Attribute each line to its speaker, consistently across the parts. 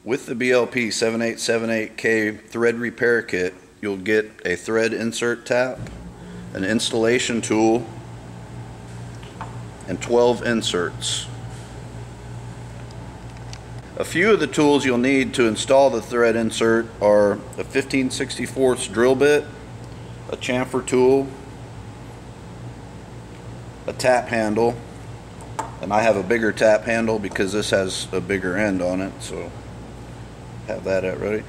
Speaker 1: With the BLP 7878K thread repair kit, you'll get a thread insert tap, an installation tool, and 12 inserts. A few of the tools you'll need to install the thread insert are a 15/64 drill bit, a chamfer tool, a tap handle, and I have a bigger tap handle because this has a bigger end on it, so have that at ready.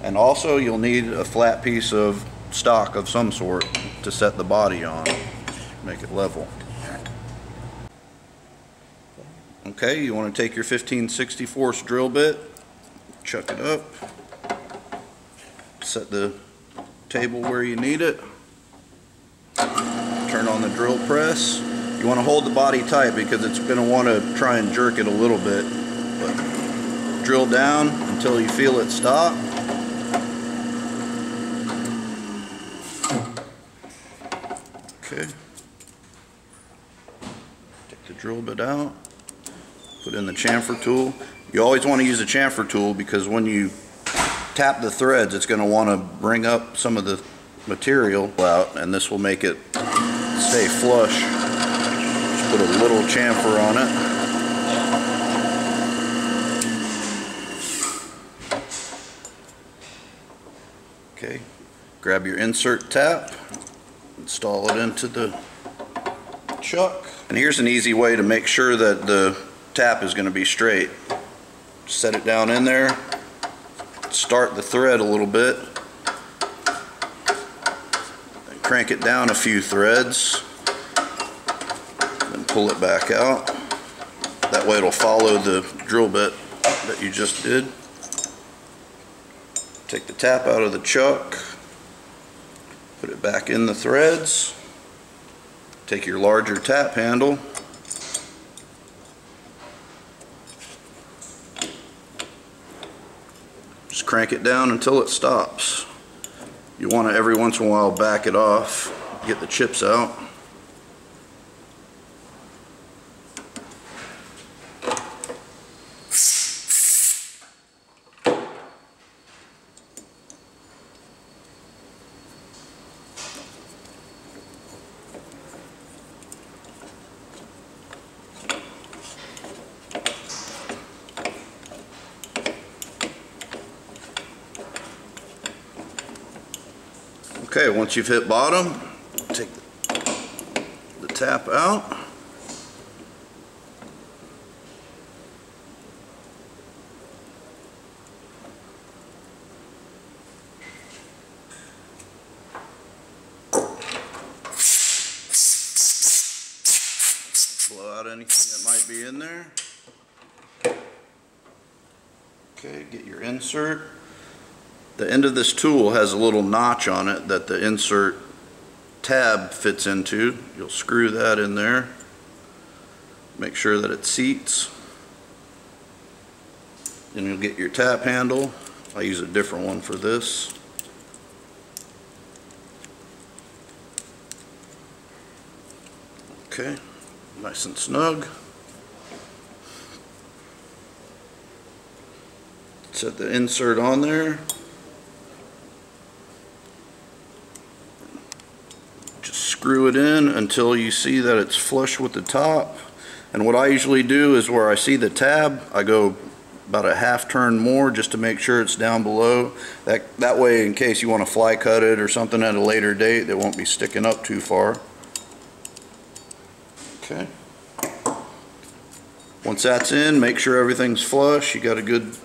Speaker 1: And also you'll need a flat piece of stock of some sort to set the body on, make it level. Okay, you want to take your 15/64 drill bit, chuck it up, set the table where you need it, turn on the drill press. You want to hold the body tight because it's going to want to try and jerk it a little bit, but drill down until you feel it stop. Okay, take the drill bit out, put in the chamfer tool. You always want to use a chamfer tool because when you tap the threads, it's going to want to bring up some of the material out, and this will make it stay flush. Just put a little chamfer on it. Okay, grab your insert tap, install it into the chuck. And here's an easy way to make sure that the tap is going to be straight. Set it down in there, start the thread a little bit, and crank it down a few threads, then pull it back out. That way it'll follow the drill bit that you just did. Take the tap out of the chuck, put it back in the threads, take your larger tap handle, just crank it down until it stops. You want to every once in a while back it off, get the chips out. Okay, once you've hit bottom, take the tap out. Blow out anything that might be in there. Okay, get your insert. The end of this tool has a little notch on it that the insert tab fits into. You'll screw that in there. Make sure that it seats. Then you'll get your tap handle. I use a different one for this. Okay, nice and snug. Set the insert on there. Screw it in until you see that it's flush with the top. And what I usually do is where I see the tab, I go about a half turn more just to make sure it's down below. That way, in case you want to fly cut it or something at a later date, it won't be sticking up too far. Okay. Once that's in, make sure everything's flush. You got a good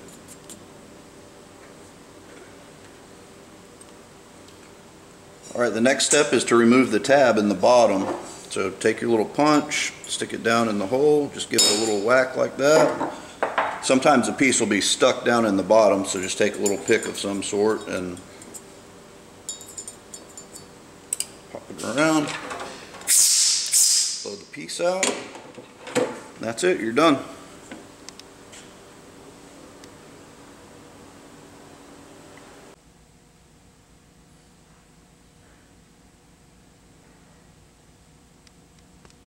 Speaker 1: Alright, the next step is to remove the tab in the bottom. So take your little punch, stick it down in the hole, just give it a little whack like that. Sometimes the piece will be stuck down in the bottom, so just take a little pick of some sort and pop it around. Blow the piece out. That's it, you're done.